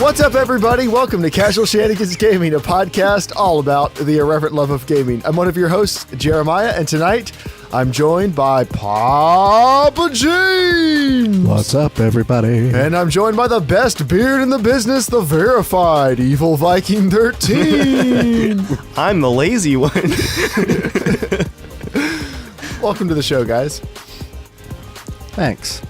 What's up, everybody? Welcome to Casual Shenanigans Gaming, a podcast all about the irreverent love of gaming. I'm one of your hosts, Jeremiah, and tonight I'm joined by Papa James. What's up, everybody? And I'm joined by the best beard in the business, the verified Evil Viking 13. I'm the lazy one. Welcome to the show, guys. Thanks.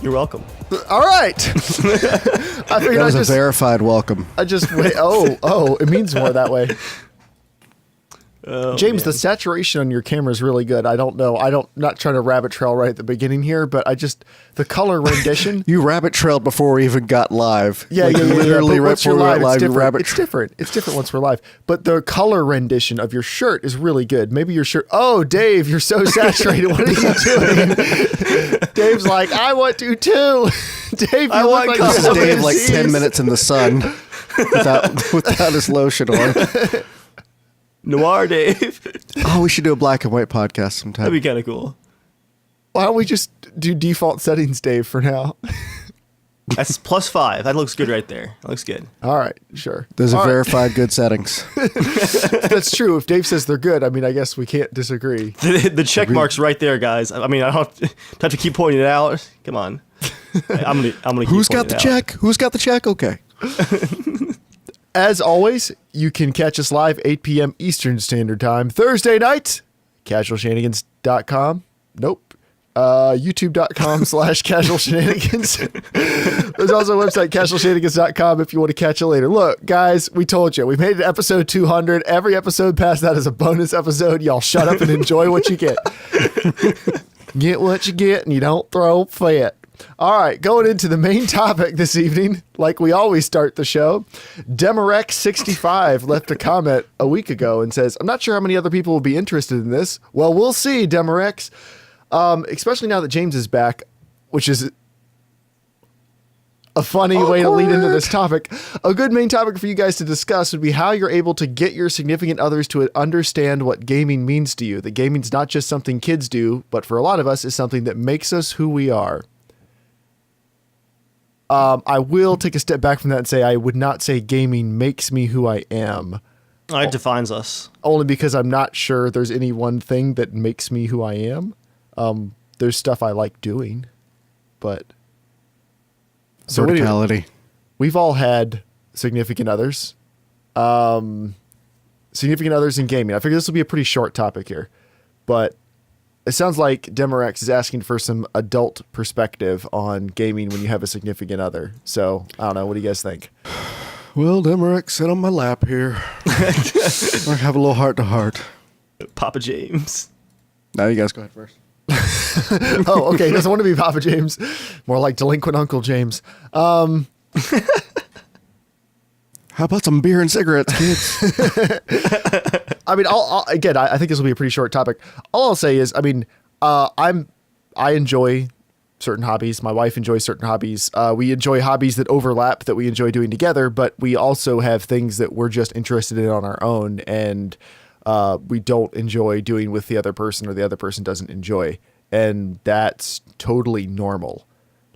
You're welcome. All right. I figured That was a verified welcome. I just wait. Oh, it means more that way. Oh, James, man. the saturation on your camera is really good. I don't know. Not trying to rabbit trail right at the beginning here, but the color rendition. You rabbit trailed before we even got live. Yeah. Literally But right once you're before we went live, you rabbit It's different. It's different once we're live. But the color rendition of your shirt is really good. Maybe your shirt. Oh, Dave, you're so saturated. What are you doing? Dave's like, I want to too. Dave, I you want look like This you're is so Dave like diseased. 10 minutes in the sun without his lotion on. Noir Dave. Oh, we should do a black and white podcast sometime. That'd be kind of cool. Why don't we just do default settings, Dave, for now? That's +5. That looks good right there. That looks good. All right, sure. Those All are right. verified good settings. That's true. If Dave says they're good, I mean, I guess we can't disagree. The check mark's right there, guys. I mean, I don't have to keep pointing it out. Come on. I'm gonna. Who's keep got the pointing it out. check? Who's got the check? Okay. As always, you can catch us live 8 p.m. Eastern Standard Time, Thursday night, casualshenanigans.com. Nope. YouTube.com/casualshenanigans. There's also a website, casualshenanigans.com, if you want to catch it later. Look, guys, we told you. We made it episode 200. Every episode past that is a bonus episode. Y'all shut up and enjoy what you get. Get what you get and you don't throw a fit. All right, going into the main topic this evening, like we always start the show, Demarek65 left a comment a week ago and says, I'm not sure how many other people will be interested in this. Well, we'll see, Demareks. Especially now that James is back, which is a funny way to lead into this topic. A good main topic for you guys to discuss would be how you're able to get your significant others to understand what gaming means to you. That gaming's not just something kids do, but for a lot of us is something that makes us who we are. I will take a step back from that and say I would not say gaming makes me who I am. It defines us. Only because I'm not sure there's any one thing that makes me who I am. There's stuff I like doing, but so anyway, Verticality. we've all had significant others. Significant others in gaming. I figure this will be a pretty short topic here, but it sounds like Demorex is asking for some adult perspective on gaming when you have a significant other. So I don't know. What do you guys think? Well, Demarek, sit on my lap here. I have a little heart to heart. Papa James. Now you guys go ahead first. Oh, okay. He doesn't want to be Papa James. More like delinquent Uncle James. How about some beer and cigarettes, kids? I mean, I think this will be a pretty short topic. All I'll say is, I mean, I enjoy certain hobbies. My wife enjoys certain hobbies. We enjoy hobbies that overlap that we enjoy doing together, but we also have things that we're just interested in on our own, and we don't enjoy doing with the other person, or the other person doesn't enjoy. And that's totally normal.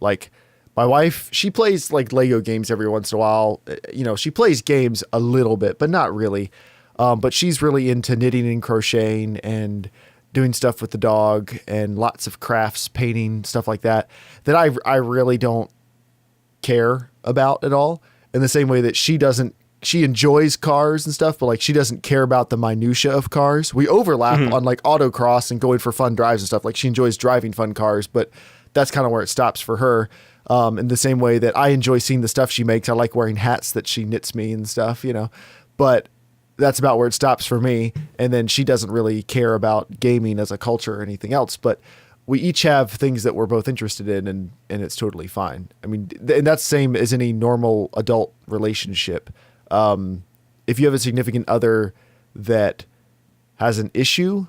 Like, my wife, she plays like Lego games every once in a while. You know, she plays games a little bit, but not really. But she's really into knitting and crocheting and doing stuff with the dog and lots of crafts, painting, stuff like that, that I really don't care about at all. In the same way that she enjoys cars and stuff, but like she doesn't care about the minutia of cars. We overlap on like autocross and going for fun drives and stuff. Like she enjoys driving fun cars, but that's kind of where it stops for her. In the same way that I enjoy seeing the stuff she makes. I like wearing hats that she knits me and stuff, you know, but that's about where it stops for me. And then she doesn't really care about gaming as a culture or anything else, but we each have things that we're both interested in, and it's totally fine. I mean, and that's the same as any normal adult relationship. If you have a significant other that has an issue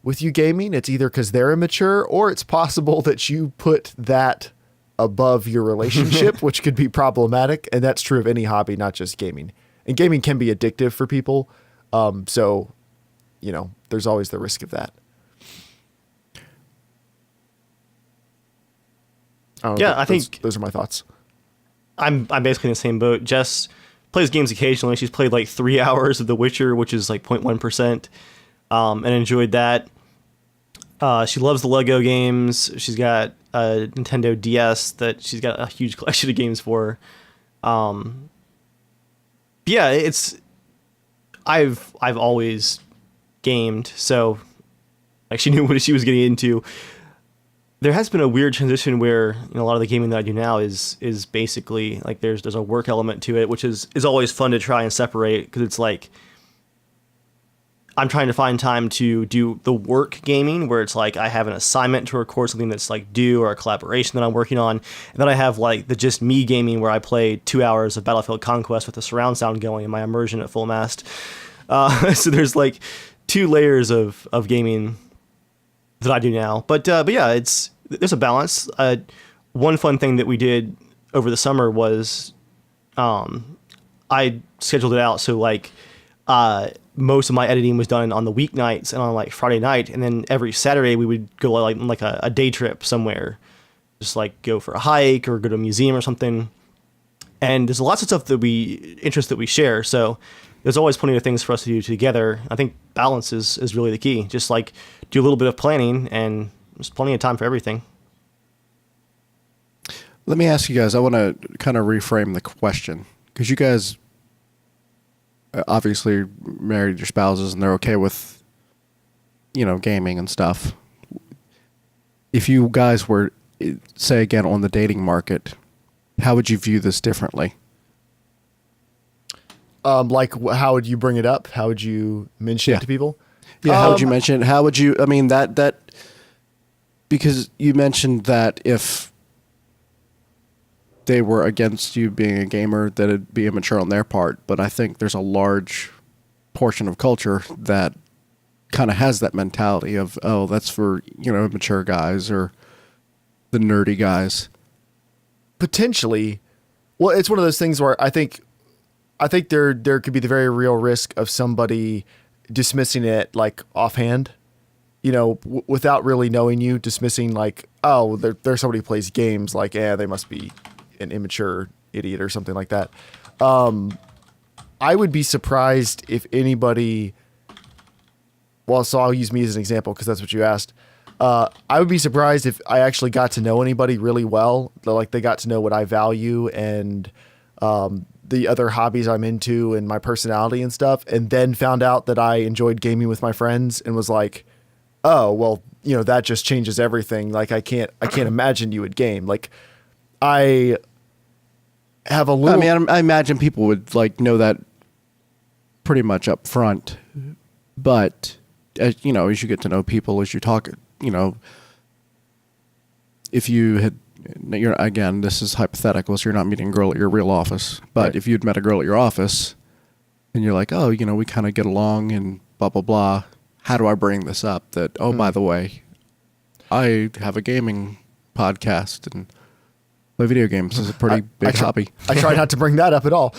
with you gaming, it's either because they're immature, or it's possible that you put that above your relationship, which could be problematic. And that's true of any hobby, not just gaming. And gaming can be addictive for people. So, you know, there's always the risk of that. don't Yeah, know, I think those are my thoughts. I'm basically in the same boat. Jess plays games occasionally. She's played like 3 hours of The Witcher, which is like 0.1%, and enjoyed that. She loves the Lego games. She's got a Nintendo DS that she's got a huge collection of games for. Yeah, I've always gamed, so like she knew what she was getting into. There has been a weird transition where, you know, a lot of the gaming that I do now is basically like there's a work element to it, which is always fun to try and separate, because it's like I'm trying to find time to do the work gaming where it's like I have an assignment to record something that's like due, or a collaboration that I'm working on. And then I have like the just me gaming where I play 2 hours of Battlefield Conquest with the surround sound going and my immersion at full mast. So there's like 2 layers of gaming that I do now. But yeah, there's a balance. One fun thing that we did over the summer was I scheduled it out so like most of my editing was done on the weeknights and on like Friday night, and then every Saturday we would go like a day trip somewhere, just like go for a hike or go to a museum or something. And there's lots of stuff that we share, so there's always plenty of things for us to do together. I think balance is really the key. Just like do a little bit of planning, and there's plenty of time for everything. Let me ask you guys, I want to kind of reframe the question, because you guys obviously married your spouses and they're okay with, you know, gaming and stuff. If you guys were, say again, on the dating market, how would you view this differently? Like, how would you bring it up? How would you mention it to people? Yeah, how would you mention it? How would you, I mean, that, because you mentioned that if they were against you being a gamer, that it'd be immature on their part. But I think there's a large portion of culture that kind of has that mentality of, oh, that's for, you know, immature guys or the nerdy guys. Potentially. Well, it's one of those things where I think there could be the very real risk of somebody dismissing it like offhand, you know, without really knowing you, dismissing like, oh, there's somebody who plays games, like, they must be an immature idiot or something like that. I would be surprised if anybody, well, so I'll use me as an example because that's what you asked. I would be surprised if I actually got to know anybody really well, like they got to know what I value and the other hobbies I'm into and my personality and stuff, and then found out that I enjoyed gaming with my friends and was like, oh, well, you know, that just changes everything. Like I can't imagine you would game. Like I have a little, I mean, I imagine people would like know that pretty much up front, but as you know, as you get to know people, as you talk, you know, if you had, again, this is hypothetical, so you're not meeting a girl at your real office, but right. If you'd met a girl at your office and you're like, oh, you know, we kind of get along and blah, blah, blah. How do I bring this up? That, oh, by the way, I have a gaming podcast and play video games. Is a pretty big hobby. I try not to bring that up at all.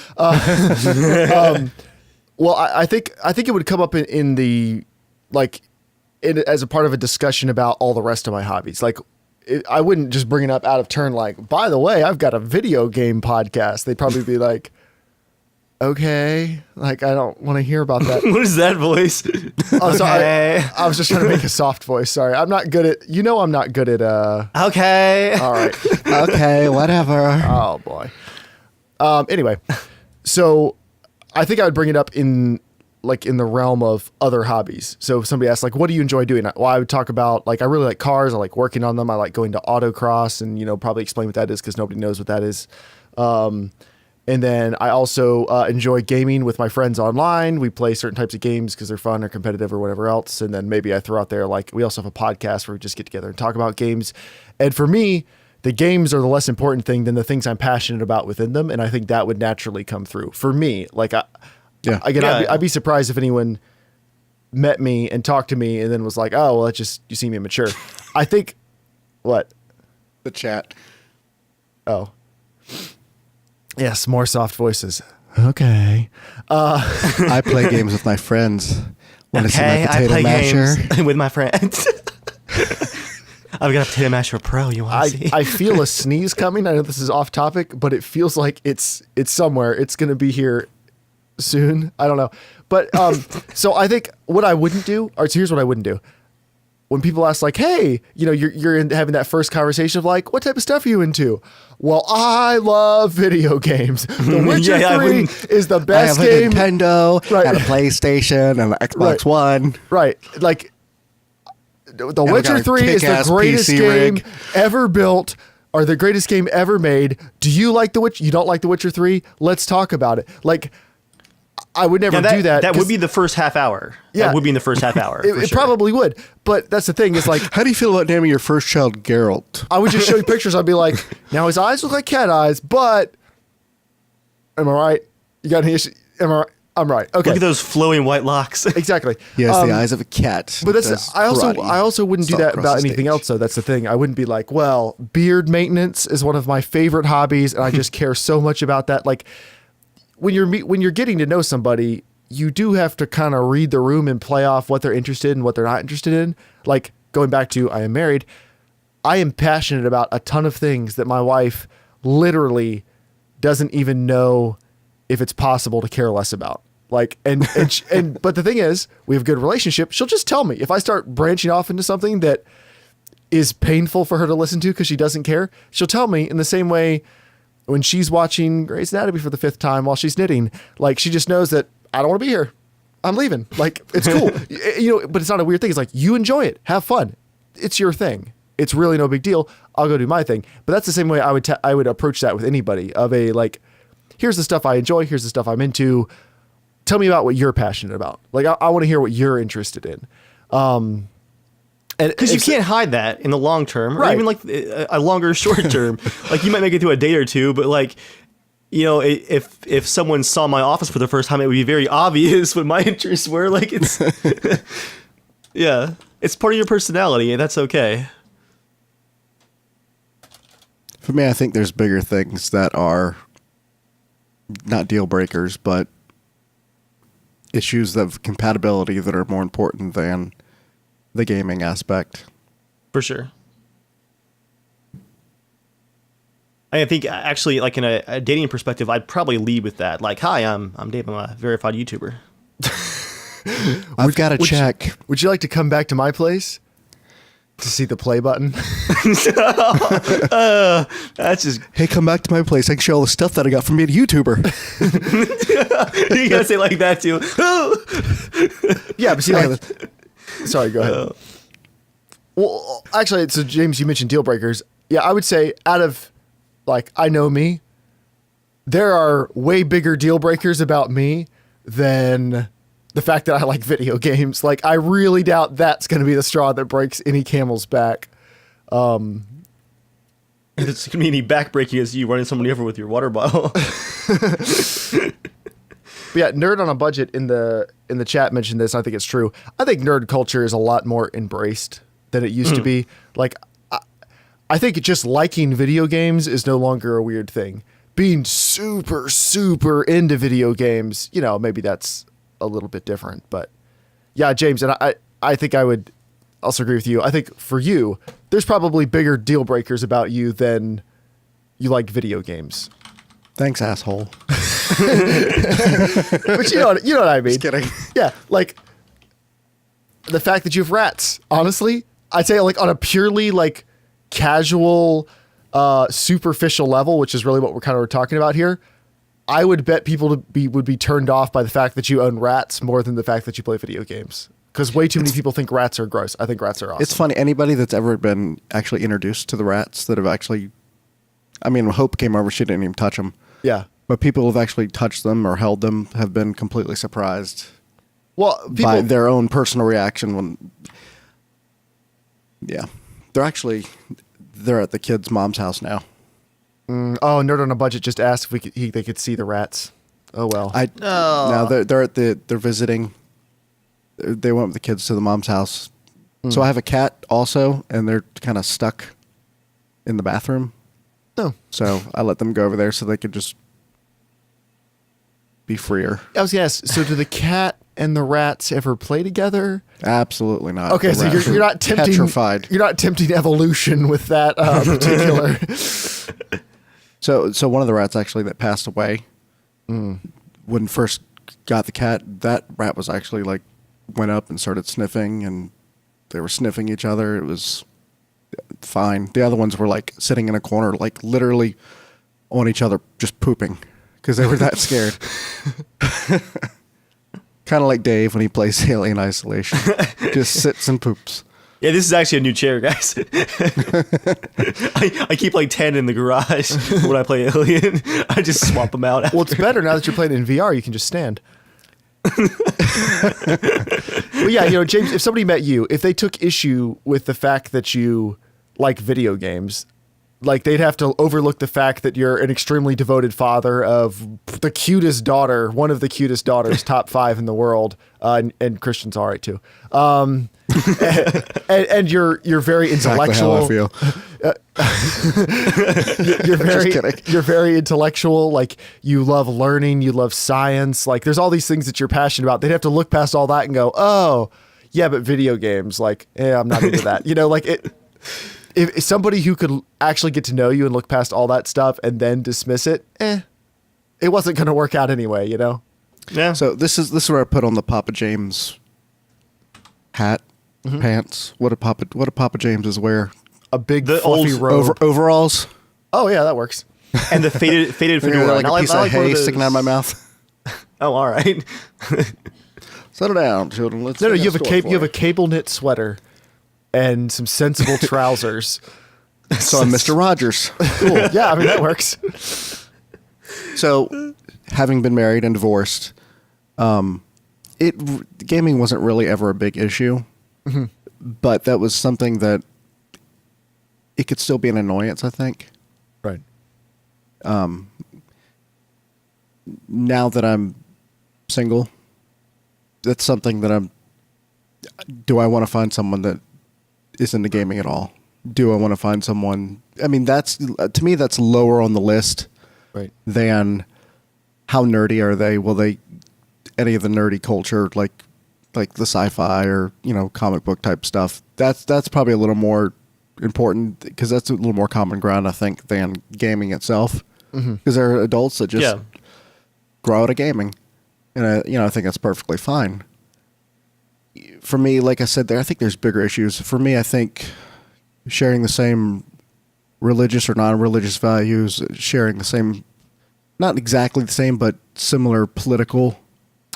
Well, I think it would come up in the, like, as a part of a discussion about all the rest of my hobbies. Like, I wouldn't just bring it up out of turn. Like, by the way, I've got a video game podcast. They'd probably be like, okay, like, I don't want to hear about that. What is that voice? Oh, sorry. I was just trying to make a soft voice. Sorry. I'm not good at, I'm not good at, Okay. all right. Okay, whatever. Oh boy. Anyway, so I think I would bring it up in the realm of other hobbies. So if somebody asks, like, what do you enjoy doing? Well, I would talk about, like, I really like cars. I like working on them. I like going to autocross and, probably explain what that is because nobody knows what that is. And then I also enjoy gaming with my friends online. We play certain types of games because they're fun or competitive or whatever else. And then maybe I throw out there, like, we also have a podcast where we just get together and talk about games. And for me, the games are the less important thing than the things I'm passionate about within them. And I think that would naturally come through for me. Like, I'd be surprised if anyone met me and talked to me and then was like, oh, well, that's just, you seem immature. I think, what? The chat. Oh. Yes, more soft voices. Okay. I play games with my friends. Want to see my I potato play masher? games with my friends. I've got a Potato Masher Pro. You want to see? I feel a sneeze coming. I know this is off topic, but it feels like it's somewhere. It's going to be here soon. I don't know. But so I think what I wouldn't do, or so here's what I wouldn't do. When people ask like, hey, you're having that first conversation of like, what type of stuff are you into? Well, I love video games. The Witcher 3 is the best game. I have a Nintendo, Right. and a PlayStation, and an Xbox One. Right. Like, The we Witcher got a 3 is the kick-ass greatest PC game rig. ever built, or the greatest game ever made. Do you like The Witcher? You don't like The Witcher 3? Let's talk about it. Like, I would never do that. That would be the first half hour. Yeah. That would be in the first half hour. It probably would. But that's the thing is like, How do you feel about naming your first child Geralt? I would just show you pictures. I'd be like, now his eyes look like cat eyes, but am I right? You got any issue? Am I right? I'm right. Okay. Look at those flowing white locks. Exactly. He has the eyes of a cat. But Does I karate. also wouldn't do Stomp that across about the anything stage. else though. That's the thing. I wouldn't be like, well, beard maintenance is one of my favorite hobbies and I just care so much about that. Like when you're getting to know somebody, you do have to kind of read the room and play off what they're interested in and what they're not interested in. Like going back to I am married, I am passionate about a ton of things that my wife literally doesn't even know if it's possible to care less about. Like, and but the thing is, we have a good relationship. She'll just tell me if I start branching off into something that is painful for her to listen to because she doesn't care. She'll tell me in the same way when she's watching Grey's Anatomy for the 5th time while she's knitting. Like, she just knows that I don't want to be here. I'm leaving. Like, it's cool. But it's not a weird thing. It's like, you enjoy it. Have fun. It's your thing. It's really no big deal. I'll go do my thing. But that's the same way I would approach that with anybody of a, like, here's the stuff I enjoy. Here's the stuff I'm into. Tell me about what you're passionate about. Like, I want to hear what you're interested in. And Because you can't hide that in the long term, or Right. even like a longer short term. Like you might make it through a day or two, but like, if someone saw my office for the first time, it would be very obvious what my interests were. Like it's, yeah, it's part of your personality, and that's okay. For me, I think there's bigger things that are not deal breakers, but issues of compatibility that are more important than the gaming aspect. For sure. I think actually, like in a dating perspective, I'd probably lead with that. Like, hi, I'm Dave. I'm a verified YouTuber. I've got to check. Would you like to come back to my place to see the play button? That's just Hey, come back to my place. I can show all the stuff that I got from being a YouTuber. you gotta say it like that too. Yeah, but see, like, sorry, go ahead. Well, actually, so James, you mentioned deal breakers. Yeah, I would say out of, like, I know me, there are way bigger deal breakers about me than the fact that I like video games. Like, I really doubt that's going to be the straw that breaks any camel's back. It's gonna be any backbreaking as you running somebody over with your water bottle. But yeah, Nerd on a Budget in the chat mentioned this. I think it's true. I think nerd culture is a lot more embraced than it used to be. Like, I think just liking video games is no longer a weird thing. Being super, super into video games, maybe that's a little bit different. But yeah, James, and I think I would also agree with you. I think for you, there's probably bigger deal breakers about you than you like video games. Thanks, asshole. But you know what I mean. Just kidding. Yeah, like the fact that you have rats. Honestly, I'd say like on a purely like casual, superficial level, which is really what we're talking about here. I would bet people would be turned off by the fact that you own rats more than the fact that you play video games. Because way too many people think rats are gross. I think rats are awesome. It's funny. Anybody that's ever been actually introduced to the rats that have actually, I mean, when Hope came over, she didn't even touch them. Yeah. But people who have actually touched them or held them have been completely surprised Well, by their own personal reaction when, yeah. They're at the kid's mom's house now. Oh, Nerd on a Budget just asked if they could see the rats. Oh well. No, they're visiting. They went with the kids to the mom's house. So I have a cat also, and they're kind of stuck in the bathroom. No. So I let them go over there so they could just be freer. I was gonna ask, so do the cat and the rats ever play together? Absolutely not. Okay, The so rats you're are not tempting petrified. You're not tempting evolution with that particular. So one of the rats actually that passed away when first got the cat, that rat was actually like went up and started sniffing, and they were sniffing each other. It was fine. The other ones were like sitting in a corner, like literally on each other, just pooping because they were that scared. Kind of like Dave when he plays Alien Isolation, just sits and poops. Yeah, this is actually a new chair, guys. I keep like 10 in the garage when I play Alien. I just swap them out. Well, it's better now that you're playing in VR. You can just stand. But yeah, James, if somebody met you, if they took issue with the fact that you like video games, like they'd have to overlook the fact that you're an extremely devoted father of the cutest daughter, one of the cutest daughters, top 5 in the world, and Christian's all right too. And you're very intellectual. Exactly how I feel. You're very intellectual. Like you love learning, you love science. Like there's all these things that you're passionate about. They'd have to look past all that and go, oh, yeah, but video games, like, I'm not into that. Like it. If somebody who could actually get to know you and look past all that stuff and then dismiss it, it wasn't going to work out anyway, Yeah. So this is where I put on the Papa James hat, pants. What do Papa James's wear? A big The fluffy old robe. Overalls. Oh yeah, that works. And the faded fedora. Like I a piece of one hay those- sticking out of my mouth. Oh, all right. Settle down, children. Let's No, sing you have a story cape. for You have a cable knit sweater and some sensible trousers. So I'm Mr. Rogers. Cool. Yeah, I mean that works. So, having been married and divorced, gaming wasn't really ever a big issue, but that was something that it could still be an annoyance, I think. Right. Now that I'm single, that's something that do I want to find someone that is into gaming at all? Do I want to find someone? I mean, to me, that's lower on the list Right. than how nerdy are they? Will they any of the nerdy culture like the sci-fi or comic book type stuff? That's probably a little more important because that's a little more common ground, I think, than gaming itself. Because there are adults that just grow out of gaming, and I think that's perfectly fine. For me, like I said, I think there's bigger issues. For me, I think sharing the same religious or non-religious values, sharing the same, not exactly the same, but similar political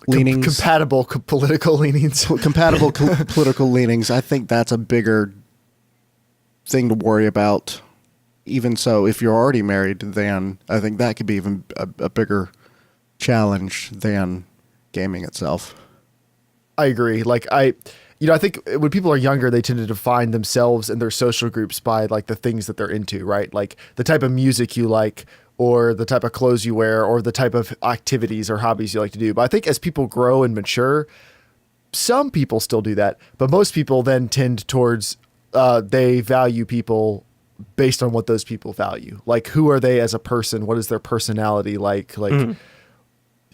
leanings. Compatible political leanings. Compatible political leanings. I think that's a bigger thing to worry about. Even so, if you're already married, then I think that could be even a bigger challenge than gaming itself. I agree. Like I think when people are younger, they tend to define themselves and their social groups by like the things that they're into, right? Like the type of music you like, or the type of clothes you wear, or the type of activities or hobbies you like to do. But I think as people grow and mature, some people still do that, but most people then tend towards they value people based on what those people value. Like who are they as a person? What is their personality like? Like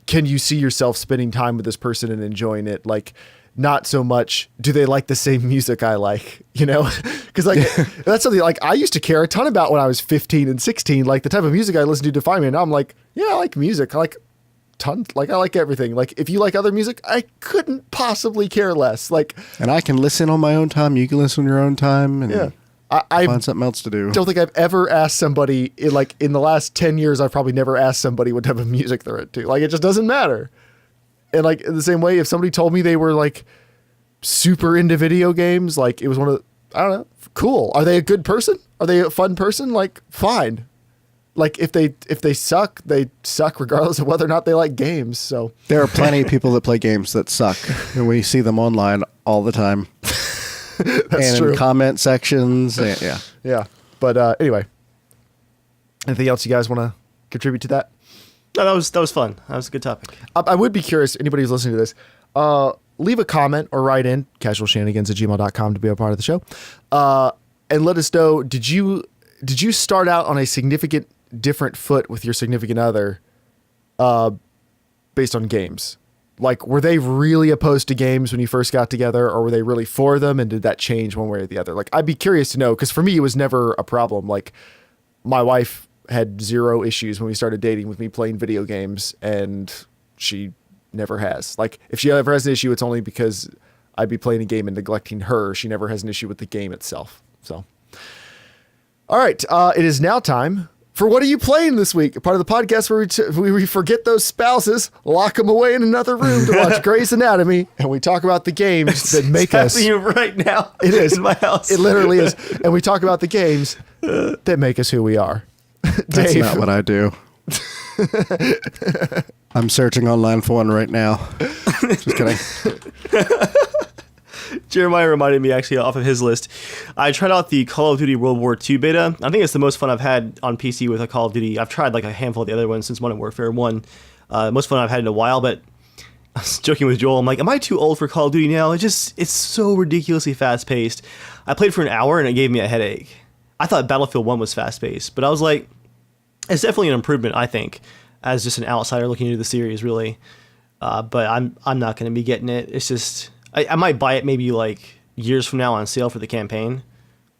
can you see yourself spending time with this person and enjoying it? Like, not so much, do they like the same music I like, Because like, that's something like I used to care a ton about when I was 15 and 16, like the type of music I listen to define me. And now I'm like, yeah, I like music. I like tons, like I like everything. Like if you like other music, I couldn't possibly care less. Like, and I can listen on my own time. You can listen on your own time. And yeah. I find something else to do. Don't think I've ever asked somebody in the last 10 years, I've probably never asked somebody what type of music they're into. Like, it just doesn't matter. And like in the same way, if somebody told me they were like super into video games, like it was I don't know, cool. Are they a good person? Are they a fun person? Like, fine. Like if they suck, they suck regardless of whether or not they like games. So there are plenty of people that play games that suck, and we see them online all the time. That's and true. in comment sections. Yeah. Yeah. But anyway, anything else you guys want to contribute to that? No, that was fun. That was a good topic. I would be curious, anybody who's listening to this, leave a comment or write in casualshenanigans@gmail.com to be a part of the show. And let us know, did you start out on a significant different foot with your significant other based on games? Like, were they really opposed to games when you first got together, or were they really for them? And did that change one way or the other? Like, I'd be curious to know, because for me, it was never a problem. Like, my wife had zero issues when we started dating with me playing video games, and she never has. Like, if she ever has an issue, it's only because I'd be playing a game and neglecting her. She never has an issue with the game itself. So, all right, it is now time for What Are You Playing This Week? Part of the podcast where we forget those spouses, lock them away in another room to watch Grey's Anatomy, and we talk about the games that make us. It's happening right now. It is in my house. It literally is, and we talk about the games that make us who we are. That's Dave. not what I do. I'm searching online for one right now. Just kidding. Jeremiah reminded me, actually, off of his list. I tried out the Call of Duty World War II beta. I think it's the most fun I've had on PC with a Call of Duty. I've tried like a handful of the other ones since Modern Warfare 1. Most fun I've had in a while, but I was joking with Joel. I'm like, am I too old for Call of Duty now? It's so ridiculously fast-paced. I played for an hour and it gave me a headache. I thought Battlefield 1 was fast-paced, but I was like, it's definitely an improvement, I think, as just an outsider looking into the series, really. But I'm not going to be getting it. It's just... I might buy it maybe like years from now on sale for the campaign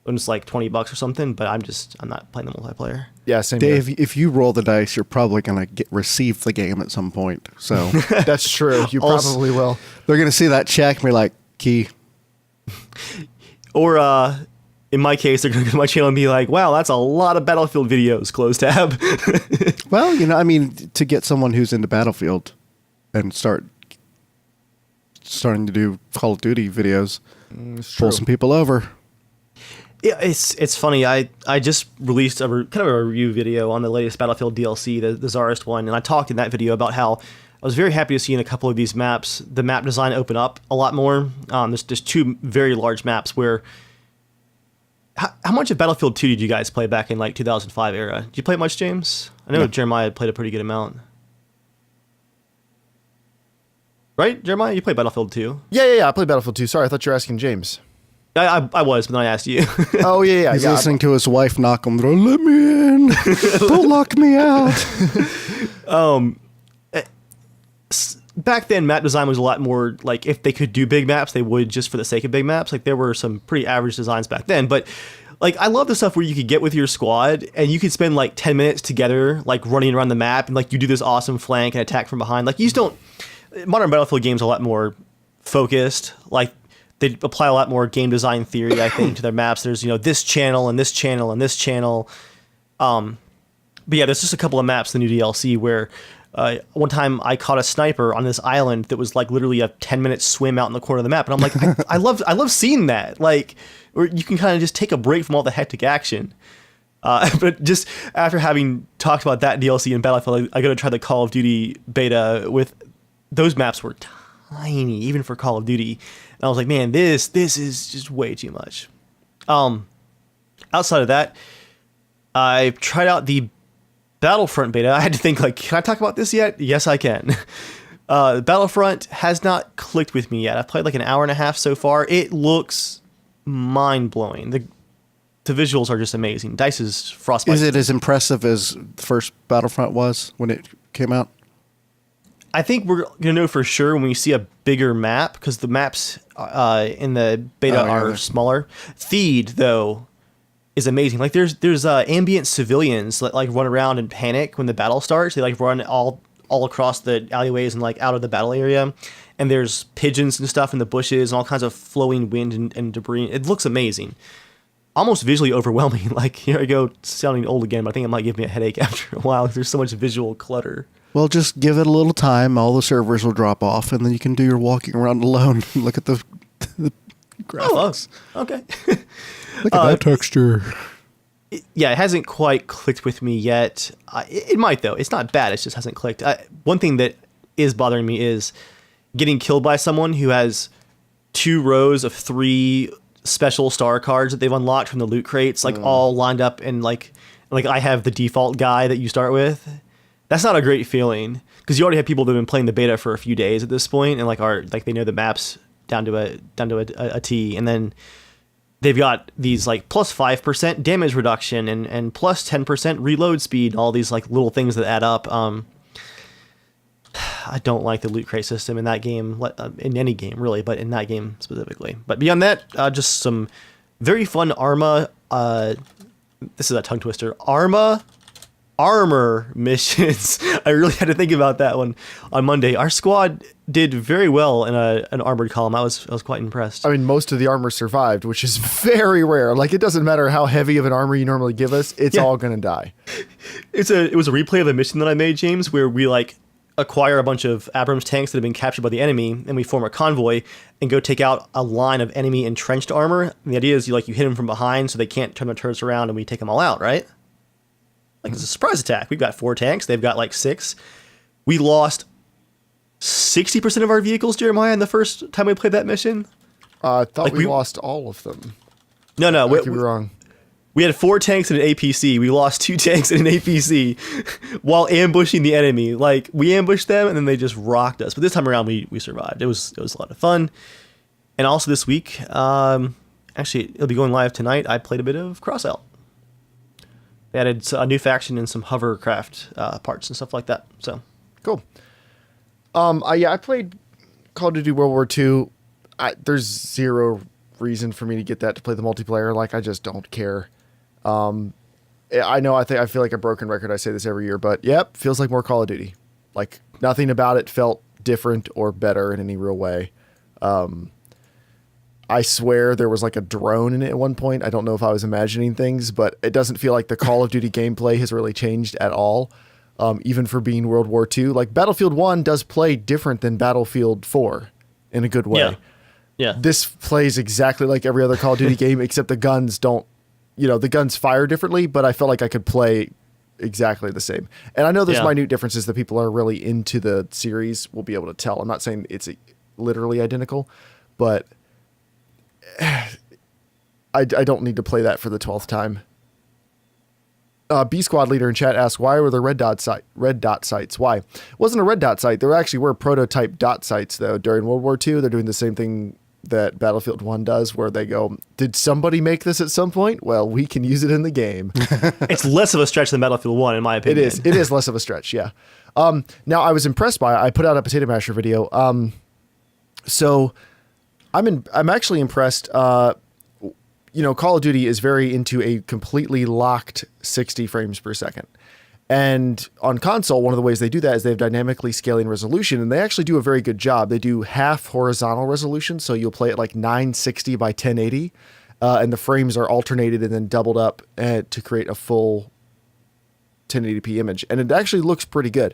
when it's like $20 or something, but I'm not playing the multiplayer. Yeah, same Dave, here. if you roll the dice, you're probably going to receive the game at some point. So That's true. You Also- probably will. they're going to see that check and be like, key. Or in my case, they're going to go to my channel and be like, wow, that's a lot of Battlefield videos, close tab. Well, I mean, to get someone who's into Battlefield and starting to do Call of Duty videos, pull some people over. Yeah, it's funny. I just released kind of a review video on the latest Battlefield DLC, the Tsarist one, and I talked in that video about how I was very happy to see in a couple of these maps the map design open up a lot more. There's two very large maps where. How much of Battlefield 2 did you guys play back in like 2005 era? Did you play much, James? I know Jeremiah played a pretty good amount. Right, Jeremiah? You played Battlefield 2. Yeah. I played Battlefield 2. Sorry, I thought you were asking James. I was, but then I asked you. Oh, yeah. He's listening to his wife knock on the door. Let me in. Don't lock me out. Back then, map design was a lot more like if they could do big maps, they would just for the sake of big maps. Like there were some pretty average designs back then, but like I love the stuff where you could get with your squad and you could spend like 10 minutes together, like running around the map and like you do this awesome flank and attack from behind. Like you just don't. Modern Battlefield games are a lot more focused. Like they apply a lot more game design theory, I think, to their maps. There's this channel and this channel and this channel. But yeah, there's just a couple of maps in the new DLC where. One time I caught a sniper on this island that was like literally a 10-minute swim out in the corner of the map. And I'm like, I love seeing that. Like, where you can kind of just take a break from all the hectic action. But just after having talked about that DLC in Battlefield, I got to try the Call of Duty beta with those maps were tiny, even for Call of Duty. And I was like, man, this is just way too much. Outside of that, I tried out the Battlefront beta. I had to think, like, can I talk about this yet? Yes, I can. Battlefront has not clicked with me yet. I've played like an hour and a half so far. It looks mind-blowing. The visuals are just amazing. DICE's Frostbite. Is it as impressive as the first Battlefront was when it came out? I think we're going to know for sure when we see a bigger map, because the maps in the beta are smaller. Theed, though, is amazing. Like there's ambient civilians that like run around and panic when the battle starts. They like run all across the alleyways and like out of the battle area. And there's pigeons and stuff in the bushes and all kinds of flowing wind and debris. It looks amazing. Almost visually overwhelming. Like here I go sounding old again, but I think it might give me a headache after a while. There's so much visual clutter. Well, just give it a little time. All the servers will drop off, and then you can do your walking around alone and look at the graphics. Oh, okay. Look at that texture. It hasn't quite clicked with me yet. It might, though. It's not bad. It just hasn't clicked. One thing that is bothering me is getting killed by someone who has 2 rows of 3 special star cards that they've unlocked from the loot crates, like all lined up, and like I have the default guy that you start with. That's not a great feeling because you already have people that have been playing the beta for a few days at this point and they know the maps down to a T, and then they've got these like plus 5% damage reduction and plus 10% reload speed, all these like little things that add up. I don't like the loot crate system in that game, in any game really, but in that game specifically. But beyond that, just some very fun Arma. This is a tongue twister. Armor missions. I really had to think about that one on Monday. Our squad did very well in an armored column. I was quite impressed. I mean, most of the armor survived, which is very rare. Like, it doesn't matter how heavy of an armor you normally give us, it's all gonna die. It was a replay of a mission that I made, James, where we acquire a bunch of Abrams tanks that have been captured by the enemy, and we form a convoy and go take out a line of enemy entrenched armor. And the idea is you hit them from behind so they can't turn their turrets around, and we take them all out, right? It's a surprise attack. We've got 4 tanks. They've got 6. We lost 60% of our vehicles, Jeremiah, in the first time we played that mission. I thought we lost all of them. No. I could be wrong. We had 4 tanks and an APC. We lost 2 tanks and an APC while ambushing the enemy. We ambushed them and then they just rocked us. But this time around, we survived. It was a lot of fun. And also this week, actually, it'll be going live tonight. I played a bit of Crossout. They added a new faction and some hovercraft parts and stuff like that. So cool. I played Call of Duty World War II. There's zero reason for me to get that to play the multiplayer. I just don't care. I know. I feel like a broken record. I say this every year, but yep, feels like more Call of Duty. Nothing about it felt different or better in any real way. I swear there was a drone in it at one point. I don't know if I was imagining things, but it doesn't feel like the Call of Duty gameplay has really changed at all, even for being World War II. Battlefield 1 does play different than Battlefield 4 in a good way. Yeah. This plays exactly like every other Call of Duty game, except the guns don't, the guns fire differently, but I felt like I could play exactly the same. And I know there's minute differences that people are really into the series will be able to tell. I'm not saying it's literally identical, but I don't need to play that for the 12th time. B Squad leader in chat asked, why were there red dot sites? Why? It wasn't a red dot site. There actually were prototype dot sites, though. During World War II, they're doing the same thing that Battlefield 1 does, where they go, did somebody make this at some point? Well, we can use it in the game. It's less of a stretch than Battlefield 1, in my opinion. It is less of a stretch, yeah. Now, I was impressed by it. I put out a Potato Masher video. So I'm actually impressed. Call of Duty is very into a completely locked 60 frames per second. And on console, one of the ways they do that is they have dynamically scaling resolution, and they actually do a very good job. They do half horizontal resolution, so you'll play it 960 by 1080, and the frames are alternated and then doubled up to create a full 1080p image. And it actually looks pretty good.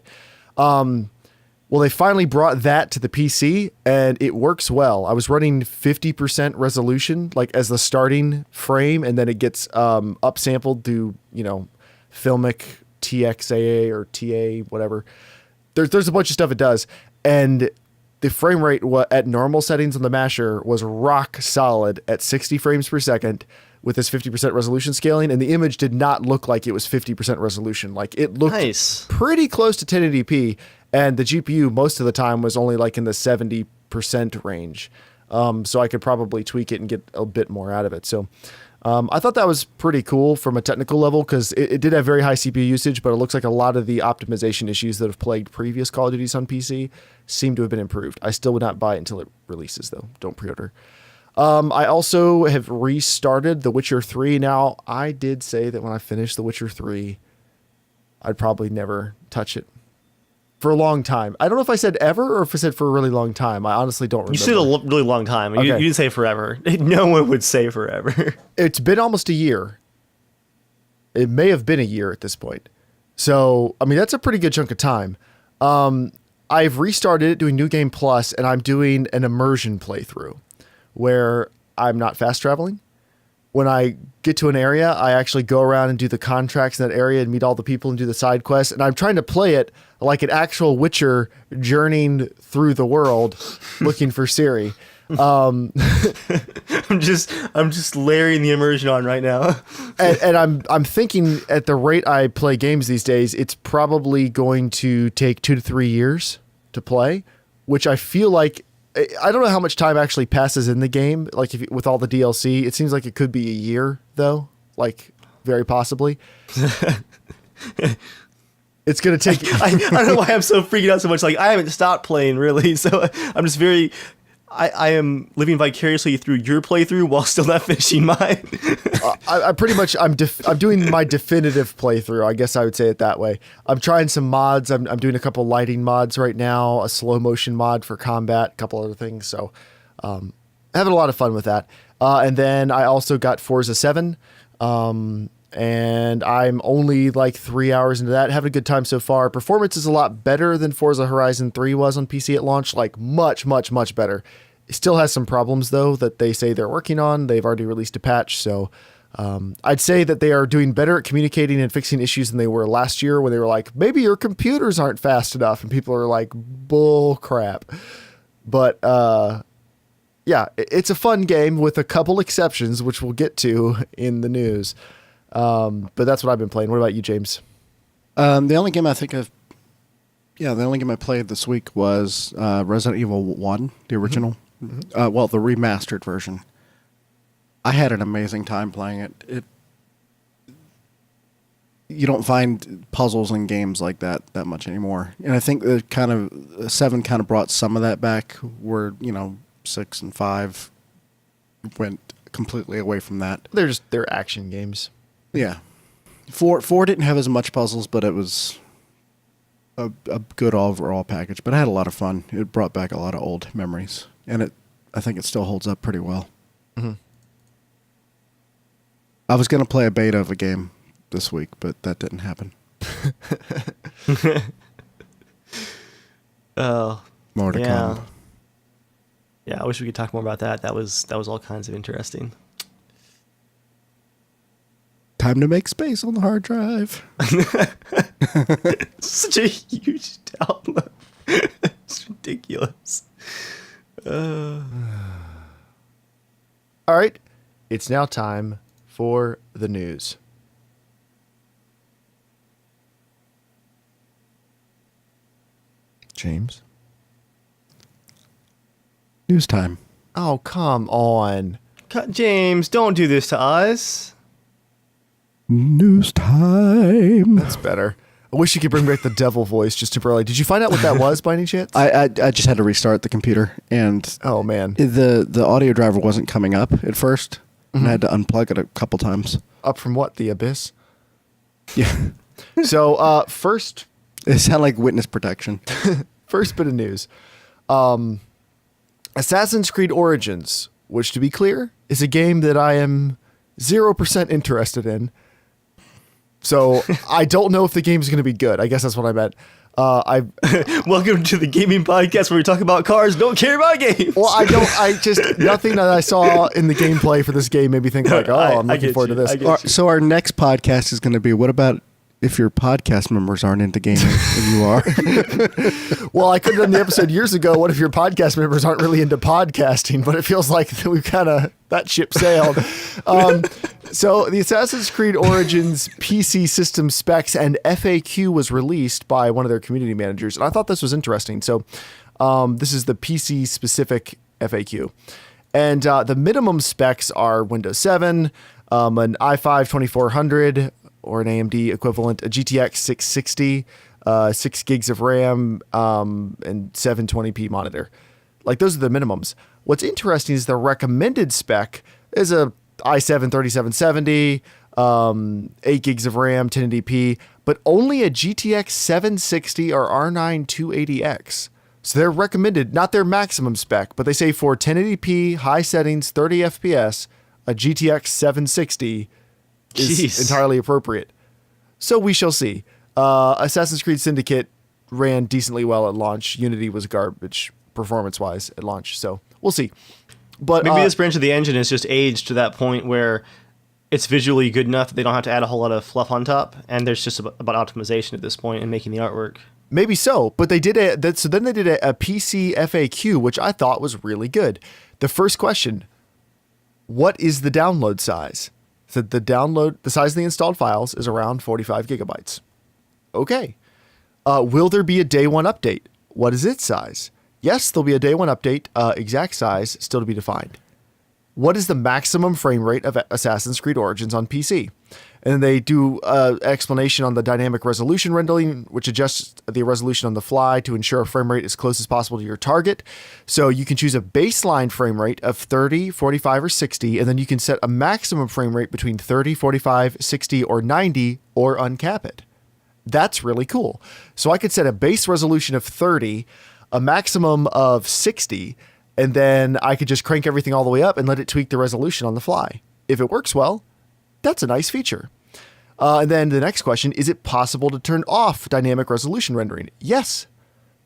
Well, they finally brought that to the PC, and it works well. I was running 50% resolution, as the starting frame, and then it gets upsampled through, Filmic, TXAA or TA, whatever. There's a bunch of stuff it does, and the frame rate at normal settings on the Masher was rock solid at 60 frames per second with this 50% resolution scaling, and the image did not look like it was 50% resolution. It looked pretty close to 1080p. And the GPU most of the time was only in the 70% range. So I could probably tweak it and get a bit more out of it. So I thought that was pretty cool from a technical level, because it did have very high CPU usage, but it looks like a lot of the optimization issues that have plagued previous Call of Duties on PC seem to have been improved. I still would not buy it until it releases, though. Don't pre-order. I also have restarted The Witcher 3. Now, I did say that when I finished The Witcher 3, I'd probably never touch it. For a long time. I don't know if I said ever or if I said for a really long time. I honestly don't remember. You said a really long time. Okay. You didn't say forever. No one would say forever. It's been almost a year. It may have been a year at this point. So, that's a pretty good chunk of time. I've restarted it doing New Game Plus, and I'm doing an immersion playthrough where I'm not fast traveling. When I get to an area, I actually go around and do the contracts in that area and meet all the people and do the side quests. And I'm trying to play it like an actual Witcher journeying through the world looking for Ciri. I'm just layering the immersion on right now. and I'm thinking at the rate I play games these days, it's probably going to take 2 to 3 years to play, which I feel like, I don't know how much time actually passes in the game. With all the DLC, it seems like it could be a year, though. Very possibly. It's going to take. I don't know why I'm so freaking out so much. Like, I haven't stopped playing really, so I'm just very. I am living vicariously through your playthrough while still not finishing mine. I pretty much I'm doing my definitive playthrough. I guess I would say it that way. I'm trying some mods. I'm doing a couple lighting mods right now, a slow motion mod for combat, a couple other things. So, having a lot of fun with that. And then I also got Forza 7. And I'm only like 3 hours into that, having a good time so far. Performance is a lot better than Forza Horizon 3 was on PC at launch, like much, much, much better. It still has some problems though that they say they're working on. They've already released a patch, so I'd say that they are doing better at communicating and fixing issues than they were last year when they were like, maybe your computers aren't fast enough, and people are like, bull crap. But yeah, it's a fun game with a couple exceptions, which we'll get to in the news. But that's what I've been playing. What about you, James? The only game I played this week was Resident Evil 1, the original. Mm-hmm. Well, the remastered version. I had an amazing time playing it. You don't find puzzles in games like that much anymore. And I think that 7 kind of brought some of that back, where 6 and 5 went completely away from that. They're action games. Yeah. 4 didn't have as much puzzles, but it was a good overall package. But I had a lot of fun. It brought back a lot of old memories. And I think it still holds up pretty well. Mm-hmm. I was going to play a beta of a game this week, but that didn't happen. Oh. More to come. Yeah, I wish we could talk more about that. That was all kinds of interesting. Time to make space on the hard drive. Such a huge download. It's ridiculous. All right. It's now time for the news. James? News time. Oh, come on. James, don't do this to us. News time. That's better. I wish you could bring back the devil voice just temporarily. Did you find out what that was by any chance? I just had to restart the computer, and oh man, the audio driver wasn't coming up at first, and I had to unplug it a couple times. Up from what? The abyss? Yeah. So first, it sounded like witness protection. First bit of news: Assassin's Creed Origins, which to be clear is a game that I am 0% interested in. So I don't know if the game is going to be good. I guess that's what I meant. Welcome to the gaming podcast where we talk about cars, don't care about games. Well, nothing that I saw in the gameplay for this game made me think like, I'm looking forward to this. So our next podcast is going to be, what about if your podcast members aren't into gaming and you are? Well, I could have done the episode years ago. What if your podcast members aren't really into podcasting? But it feels like we've that ship sailed. So the Assassin's Creed Origins PC system specs and FAQ was released by one of their community managers. And I thought this was interesting. So this is the PC specific FAQ. And the minimum specs are Windows 7, an i5 2400 or an AMD equivalent, a GTX 660, 6 gigs of RAM, and 720p monitor. Like, those are the minimums. What's interesting is the recommended spec is a i7 3770, 8 gigs of RAM, 1080p, but only a GTX 760 or R9 280X. So they're recommended, not their maximum spec, but they say for 1080p, high settings, 30 FPS, a GTX 760 is entirely appropriate. So we shall see. Assassin's Creed Syndicate ran decently well at launch. Unity was garbage performance-wise at launch. So we'll see. But maybe this branch of the engine is just aged to that point where it's visually good enough that they don't have to add a whole lot of fluff on top, and there's just about optimization at this point and making the artwork. Maybe so, but they did then they did a PC FAQ, which I thought was really good. The first question: what is the download size? So the size of the installed files is around 45 gigabytes. Okay. Will there be a day one update? What is its size? Yes, there'll be a day one update. Exact size still to be defined. What is the maximum frame rate of Assassin's Creed Origins on PC? And then they do explanation on the dynamic resolution rendering, which adjusts the resolution on the fly to ensure a frame rate as close as possible to your target. So you can choose a baseline frame rate of 30, 45, or 60, and then you can set a maximum frame rate between 30, 45, 60, or 90, or uncap it. That's really cool. So I could set a base resolution of 30, a maximum of 60, and then I could just crank everything all the way up and let it tweak the resolution on the fly. If it works well, that's a nice feature. And then the next question, is it possible to turn off dynamic resolution rendering? Yes.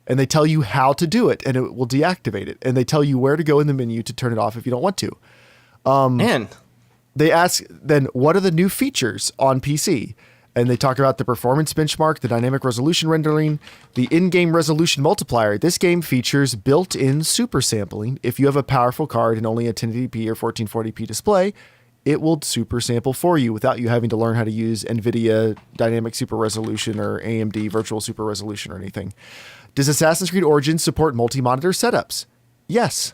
And they tell you how to do it, and it will deactivate it. And they tell you where to go in the menu to turn it off if you don't want to. Man. They ask, then, what are the new features on PC? And they talk about the performance benchmark, the dynamic resolution rendering, the in-game resolution multiplier. This game features built-in super sampling. If you have a powerful card and only a 1080p or 1440p display, it will super sample for you without you having to learn how to use NVIDIA Dynamic Super Resolution or AMD Virtual Super Resolution or anything. Does Assassin's Creed Origins support multi-monitor setups? Yes.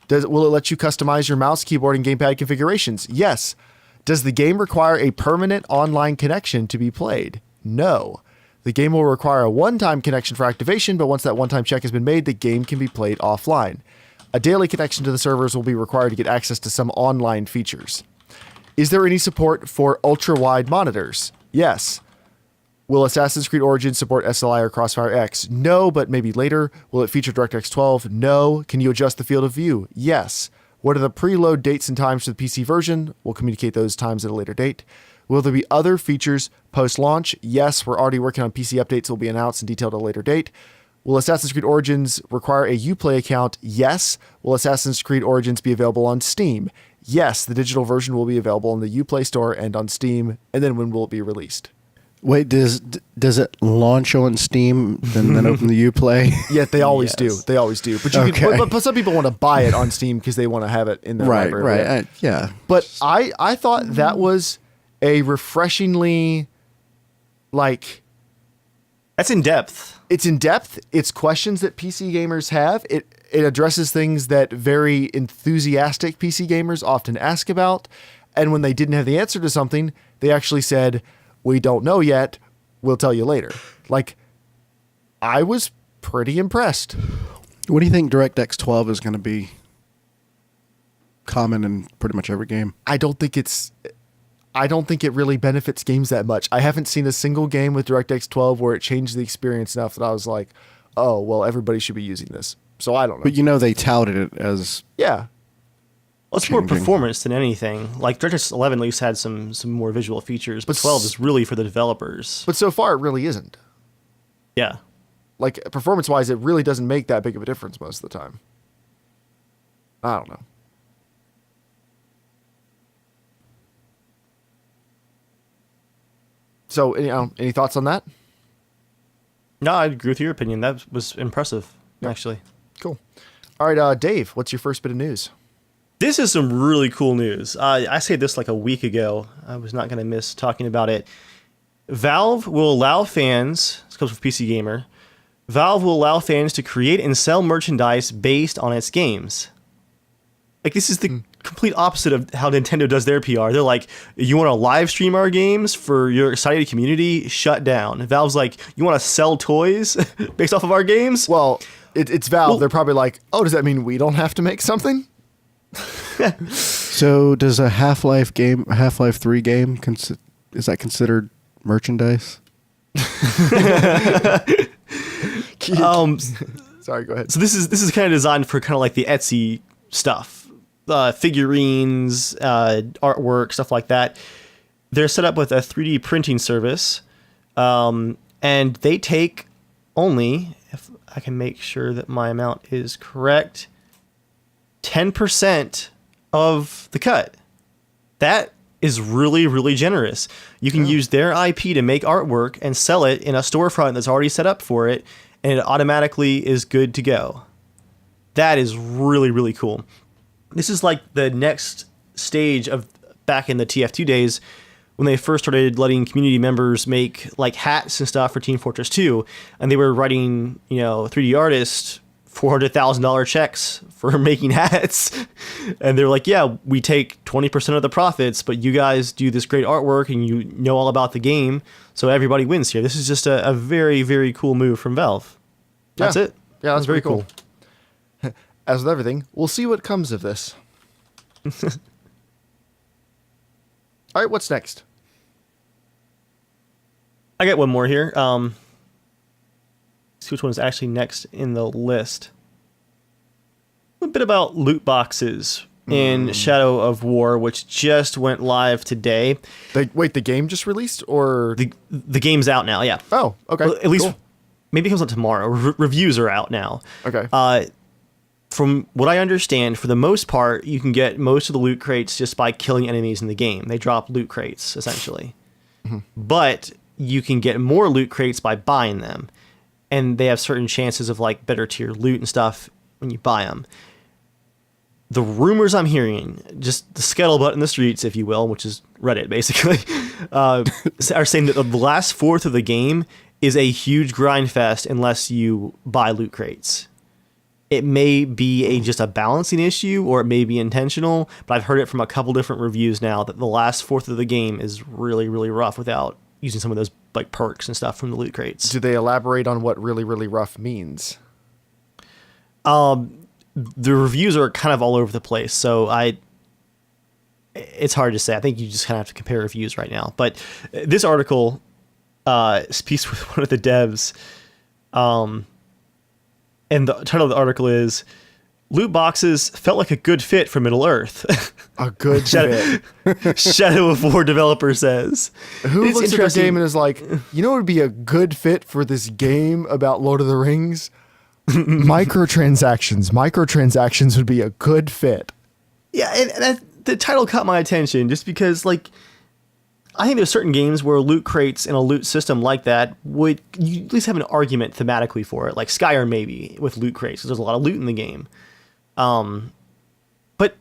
Will it let you customize your mouse, keyboard, and gamepad configurations? Yes. Does the game require a permanent online connection to be played? No. The game will require a one-time connection for activation, but once that one-time check has been made, the game can be played offline. A daily connection to the servers will be required to get access to some online features. Is there any support for ultra-wide monitors? Yes. Will Assassin's Creed Origins support SLI or Crossfire X? No, but maybe later. Will it feature DirectX 12? No. Can you adjust the field of view? Yes. What are the preload dates and times for the PC version? We'll communicate those times at a later date. Will there be other features post-launch? Yes, we're already working on PC updates that will be announced and detailed at a later date. Will Assassin's Creed Origins require a Uplay account? Yes. Will Assassin's Creed Origins be available on Steam? Yes, the digital version will be available in the Uplay store and on Steam. And then when will it be released? Wait, does it launch on Steam and then open the Uplay? Yeah, they always do. They always do. But you Okay. but some people want to buy it on Steam because they want to have it in their Right, library. right. Yeah. But I thought that was a refreshingly, like, That's in depth. it's in depth. It's questions that PC gamers have. It addresses things that very enthusiastic PC gamers often ask about. And when they didn't have the answer to something, they actually said, "We don't know yet. We'll tell you later." Like, I was pretty impressed. What do you think DirectX 12 is going to be common in pretty much every game? I don't think it really benefits games that much. I haven't seen a single game with DirectX 12 where it changed the experience enough that I was like, "Oh, well, everybody should be using this." So I don't know. But you know they touted it as Yeah. Well, it's more Changing. performance than anything. Like DirectX 11 at least had some more visual features, but 12 is really for the developers. But so far, it really isn't. Yeah. Like, performance-wise, it really doesn't make that big of a difference most of the time. I don't know. So, any thoughts on that? No, I agree with your opinion. That was impressive, actually. Cool. All right, Dave, what's your first bit of news? This is some really cool news. I said this like a week ago. I was not going to miss talking about it. Valve will allow fans, this comes from PC Gamer, Valve will allow fans to create and sell merchandise based on its games. Like, this is the complete opposite of how Nintendo does their PR. They're like, you want to live stream our games for your excited community? Shut down. Valve's like, you want to sell toys based off of our games? Well, it's Valve. They're probably like, oh, does that mean we don't have to make something? So does a Half-Life 3 game, is that considered merchandise? Sorry, go ahead. So this is kind of designed for kind of like the Etsy stuff, figurines, artwork, stuff like that. They're set up with a 3D printing service, and they take only, if I can make sure that my amount is correct, 10% of the cut. That is really, really generous. You can use their IP to make artwork and sell it in a storefront that's already set up for it, and it automatically is good to go. That is really, really cool. This is like the next stage of back in the TF2 days when they first started letting community members make like hats and stuff for Team Fortress 2, and they were writing, 3D artists $400,000 checks for making hats. And they're like, yeah, we take 20% of the profits, but you guys do this great artwork and you know all about the game. So everybody wins here. This is just a very, very cool move from Valve. That's it. Yeah, that's very cool. As with everything, we'll see what comes of this. All right, what's next? I got one more here. See which one is actually next in the list. A bit about loot boxes in Shadow of War, which just went live today. Wait, the game just released, or the game's out now? Yeah. Oh, okay. Well, at least cool. maybe it comes out tomorrow. Reviews are out now. Okay. From what I understand, for the most part, you can get most of the loot crates just by killing enemies in the game. They drop loot crates essentially, but you can get more loot crates by buying them. And they have certain chances of like better tier loot and stuff when you buy them. The rumors I'm hearing, just the scuttlebutt in the streets, if you will, which is Reddit basically, are saying that the last fourth of the game is a huge grind fest unless you buy loot crates. It may be just a balancing issue, or it may be intentional, but I've heard it from a couple different reviews now that the last fourth of the game is really, really rough without using some of those like perks and stuff from the loot crates. Do they elaborate on what really, really rough means? The reviews are kind of all over the place, so it's hard to say. I think you just kind of have to compare reviews right now. But this article speaks with one of the devs, and the title of the article is "Loot Boxes Felt Like a Good Fit for Middle Earth." A good fit. Shadow of War developer says. Who looks at their game and is like, you know what would be a good fit for this game about Lord of the Rings? Microtransactions. Microtransactions would be a good fit. Yeah, and the title caught my attention just because, like, I think there's certain games where loot crates and a loot system like that would you at least have an argument thematically for it, like Skyrim maybe with loot crates, because there's a lot of loot in the game. But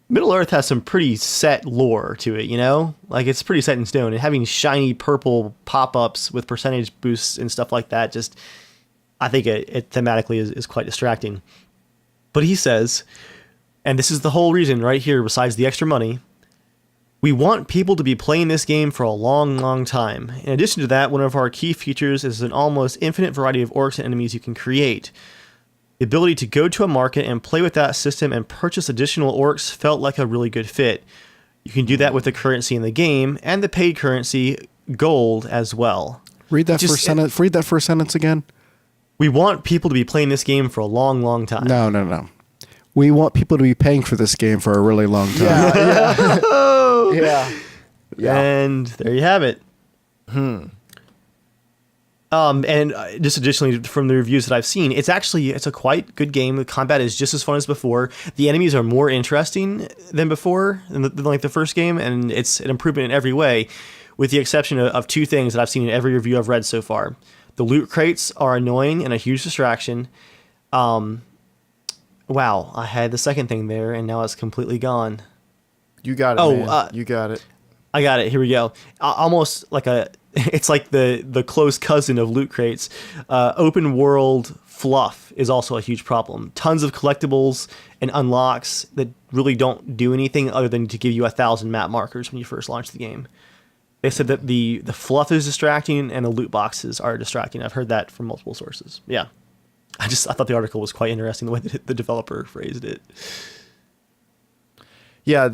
Middle Earth has some pretty set lore to it, you know? Like, it's pretty set in stone, and having shiny purple pop-ups with percentage boosts and stuff like that, just, I think it thematically is quite distracting. But he says, and this is the whole reason right here, besides the extra money, we want people to be playing this game for a long, long time. In addition to that, one of our key features is an almost infinite variety of orcs and enemies you can create. The ability to go to a market and play with that system and purchase additional orcs felt like a really good fit. You can do that with the currency in the game and the paid currency, gold, as well. Read that first sentence again. We want people to be playing this game for a long, long time. No. We want people to be paying for this game for a really long time. Yeah. And there you have it. And just additionally from the reviews that I've seen, it's a quite good game. The combat is just as fun as before. The enemies are more interesting than before, than the first game, and it's an improvement in every way, with the exception of two things that I've seen in every review I've read so far. The loot crates are annoying and a huge distraction. Wow, I had the second thing there, and now it's completely gone. You got it, man. You got it. I got it. Here we go. Almost like it's like the close cousin of loot crates. Open world fluff is also a huge problem. Tons of collectibles and unlocks that really don't do anything other than to give you 1,000 map markers when you first launch the game. They said that the fluff is distracting and the loot boxes are distracting. I've heard that from multiple sources. Yeah. I thought the article was quite interesting the way that the developer phrased it. Yeah.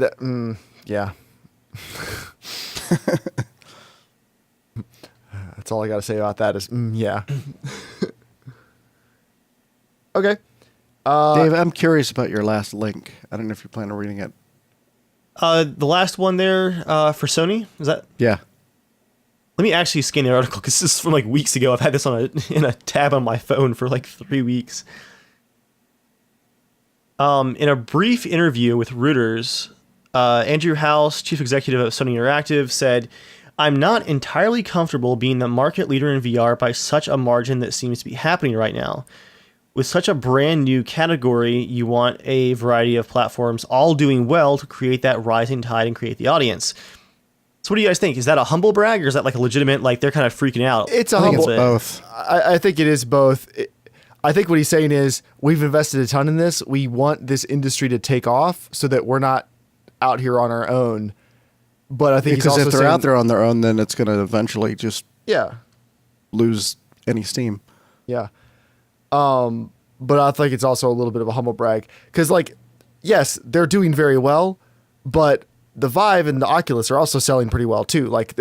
Yeah. That's all I got to say about that is, yeah. Okay. Dave, I'm curious about your last link. I don't know if you plan on reading it. The last one there for Sony, is that? Yeah. Let me actually scan the article because this is from like weeks ago. I've had this in a tab on my phone for like 3 weeks. In a brief interview with Reuters, Andrew House, chief executive of Sony Interactive, said, "I'm not entirely comfortable being the market leader in VR by such a margin that seems to be happening right now. With such a brand new category, you want a variety of platforms all doing well to create that rising tide and create the audience." So what do you guys think? Is that a humble brag, or is that like a legitimate, like they're kind of freaking out? It's I think it's both. I think it is both. I think what he's saying is we've invested a ton in this. We want this industry to take off so that we're not out here on our own. But I think he's because also if they're saying, out there on their own, then it's going to eventually just yeah, lose any steam. yeah. But I think it's also a little bit of a humble brag because, like, yes, they're doing very well, but the Vive and the Oculus are also selling pretty well too. Like,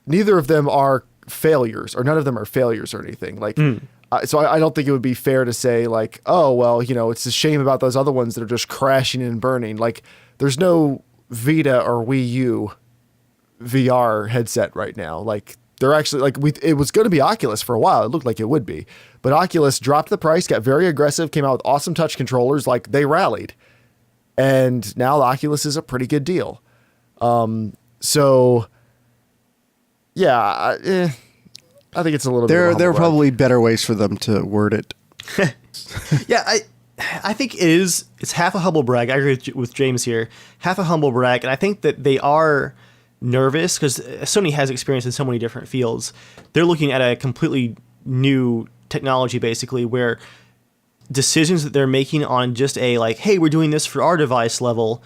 neither of them are failures, or none of them are failures or anything. Like, so I don't think it would be fair to say like, oh well, you know, it's a shame about those other ones that are just crashing and burning. Like, there's no Vita or Wii U VR headset right now. Like, they're actually like it was going to be Oculus for a while. It looked like it would be, but Oculus dropped the price, got very aggressive, came out with awesome touch controllers. Like, they rallied, and now the Oculus is a pretty good deal. So yeah, I think it's a little bit. There of a are humble brag. probably better ways for them to word it. Yeah, I think it is. It's half a humble brag. I agree with James here. Half a humble brag, and I think that they are nervous because Sony has experience in so many different fields. They're looking at a completely new technology, basically, where decisions that they're making on just a like, hey, we're doing this for our device level,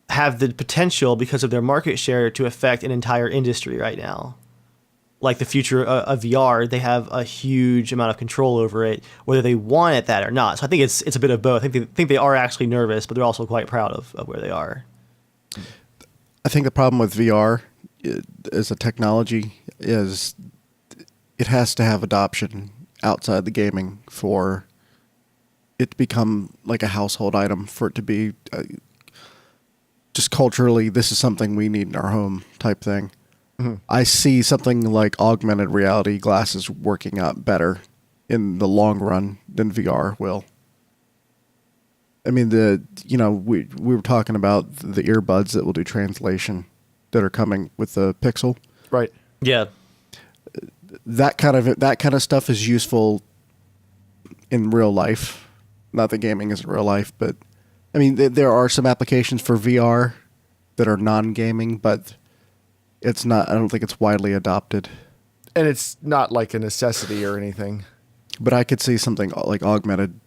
have the potential because of their market share to affect an entire industry right now. Like the future of VR, they have a huge amount of control over it, whether they want it that or not. So I think it's a bit of both. I think they are actually nervous, but they're also quite proud of where they are. I think the problem with VR as a technology is it has to have adoption outside the gaming for it to become like a household item, for it to be just culturally, this is something we need in our home type thing. Mm-hmm. I see something like augmented reality glasses working out better in the long run than VR will. I mean, we were talking about the earbuds that will do translation that are coming with the Pixel. Right. Yeah. That kind of stuff is useful in real life. Not that gaming isn't real life, but I mean, there are some applications for VR that are non-gaming, but it's not. I don't think it's widely adopted. And it's not like a necessity or anything. But I could see something like augmented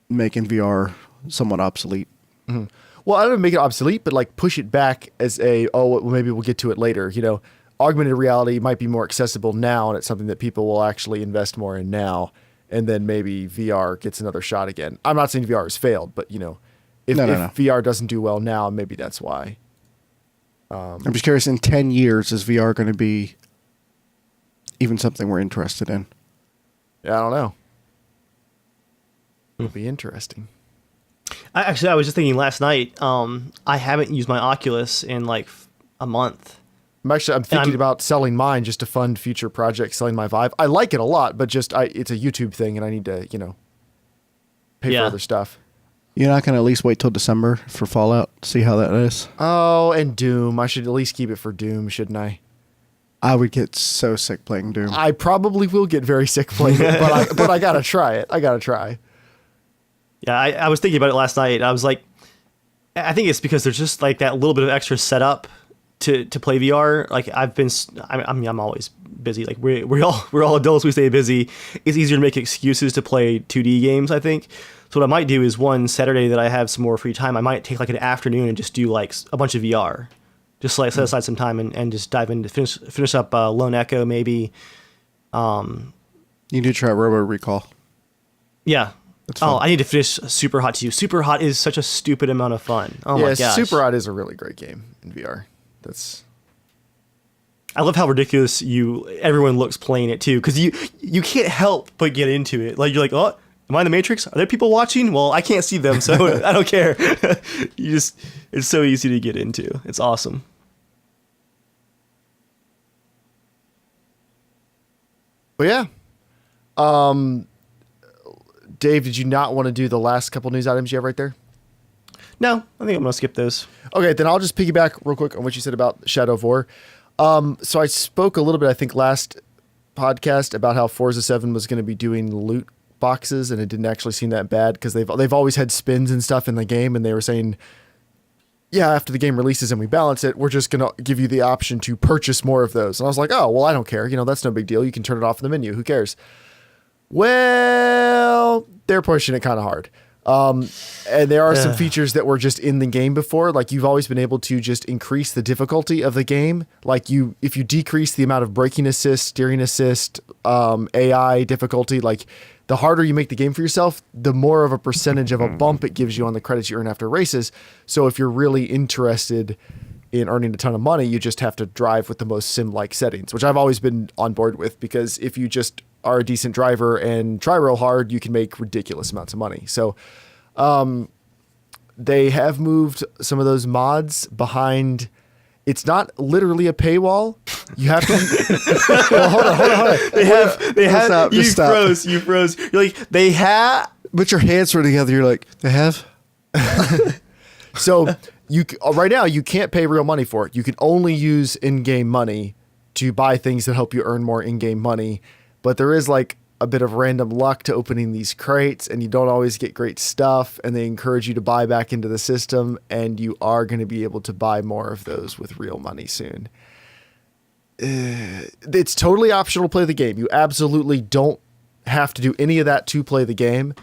making VR somewhat obsolete. Mm-hmm. Well, I don't make it obsolete, but like push it back as well, maybe we'll get to it later. You know, augmented reality might be more accessible now, and it's something that people will actually invest more in now. And then maybe VR gets another shot again. I'm not saying VR has failed, but you know, if VR doesn't do well now, maybe that's why. I'm just curious, in 10 years, is VR going to be even something we're interested in? Yeah, I don't know. It'll be interesting. I was just thinking last night, I haven't used my Oculus in like a month. I'm thinking about selling mine just to fund future projects, selling my Vive. I like it a lot, but just it's a YouTube thing, and I need to, pay for other stuff. You're not going to at least wait till December for Fallout, see how that is? Oh, and Doom. I should at least keep it for Doom, shouldn't I? I would get so sick playing Doom. I probably will get very sick playing it, but I got to try it. I got to try. Yeah, I was thinking about it last night. I was like, I think it's because there's just like that little bit of extra setup to play VR. Like I'm always busy. Like we're all adults. We stay busy. It's easier to make excuses to play 2D games, I think. So what I might do is one Saturday that I have some more free time, I might take like an afternoon and just do like a bunch of VR. Just like set aside some time and just dive into finish up Lone Echo maybe. You need to try Robo Recall. Yeah. I need to finish Super Hot 2. Super Hot is such a stupid amount of fun. Oh my gosh. Super Hot is a really great game in VR. I love how ridiculous everyone looks playing it too, because you can't help but get into it. Like you're like, oh, am I in the Matrix? Are there people watching? Well, I can't see them, so I don't care. It's so easy to get into. It's awesome. But yeah. Dave, did you not want to do the last couple news items you have right there? No, I think I'm going to skip those. Okay, then I'll just piggyback real quick on what you said about Shadow of War. So I spoke a little bit, I think, last podcast about how Forza 7 was going to be doing loot boxes, and it didn't actually seem that bad because they've always had spins and stuff in the game, and they were saying, yeah, after the game releases and we balance it, we're just going to give you the option to purchase more of those. And I was like, oh, well, I don't care. That's no big deal. You can turn it off in the menu. Who cares? Well, they're pushing it kind of hard. And there are some features that were just in the game before. Like you've always been able to just increase the difficulty of the game. Like if you decrease the amount of braking assist, steering assist, AI difficulty, like the harder you make the game for yourself, the more of a percentage of a bump it gives you on the credits you earn after races. So if you're really interested in earning a ton of money, you just have to drive with the most sim-like settings, which I've always been on board with, because if you just are a decent driver and try real hard, you can make ridiculous amounts of money. So they have moved some of those mods behind. It's not literally a paywall. You have to. Well, hold on. They have. Stop, You just stop. froze. You froze. You're like, they have. Put your hands right together. You're like, they have? So right now you can't pay real money for it. You can only use in-game money to buy things that help you earn more in-game money. But there is like a bit of random luck to opening these crates, and you don't always get great stuff, and they encourage you to buy back into the system, and you are going to be able to buy more of those with real money soon. It's totally optional to play the game. You absolutely don't have to do any of that to play the game.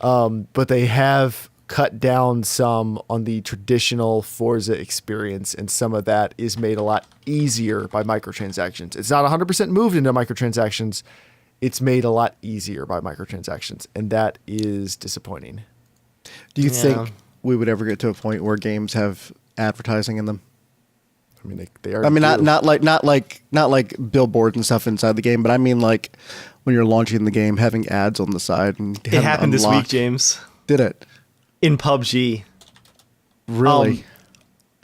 But they have cut down some on the traditional Forza experience, and some of that is made a lot easier by microtransactions. It's not 100% moved into microtransactions. It's made a lot easier by microtransactions, and that is disappointing. Do you Yeah. think we would ever get to a point where games have advertising in them? I mean, they already I mean, do. not like billboards and stuff inside the game, but I mean like when you're launching the game, having ads on the side. And It happened this week, James. Did it? In PUBG. Really?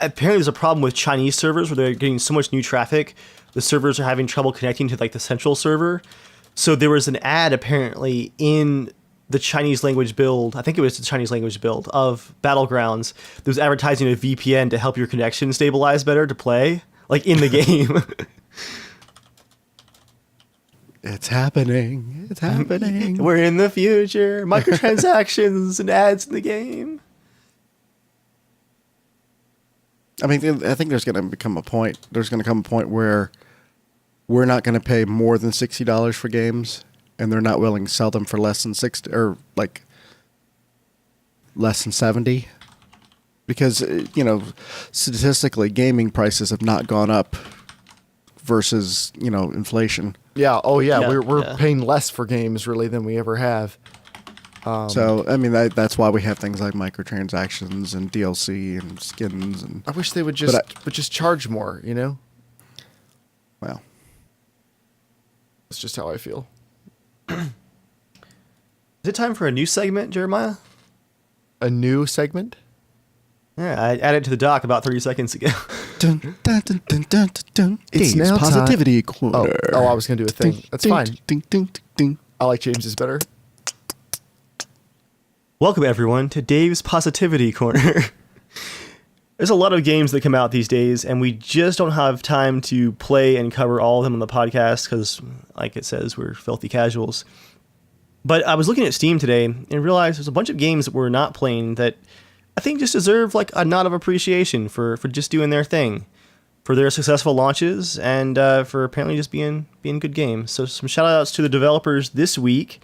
Apparently there's a problem with Chinese servers where they're getting so much new traffic. The servers are having trouble connecting to like the central server. So there was an ad apparently in the Chinese language build. I think it was the Chinese language build of Battlegrounds. There was advertising a VPN to help your connection stabilize better to play, like in the game. It's happening. It's happening. We're in the future. Microtransactions and ads in the game. I mean, I think there's going to come a point where we're not going to pay more than $60 for games, and they're not willing to sell them for less than 60 or like less than 70, because statistically, gaming prices have not gone up versus inflation. Yeah. Oh, yeah. Yeah, We're yeah. paying less for games really than we ever have. So I mean, that's why we have things like microtransactions and DLC and skins and I wish they would just charge more. well. That's just how I feel. Is it time for a new segment, Jeremiah? A new segment? Yeah, I added to the doc about 30 seconds ago. Dun, dun, dun, dun, dun, dun, dun. It's Dave's now time- Positivity Corner. Oh, I was gonna do a thing. That's Ding, fine. ding, ding, ding, ding. I like James's better. Welcome, everyone, to Dave's Positivity Corner. There's a lot of games that come out these days, and we just don't have time to play and cover all of them on the podcast because, like it says, we're filthy casuals. But I was looking at Steam today and realized there's a bunch of games that we're not playing that I think just deserve like a nod of appreciation for just doing their thing, for their successful launches, and for apparently just being good games. So some shout outs to the developers this week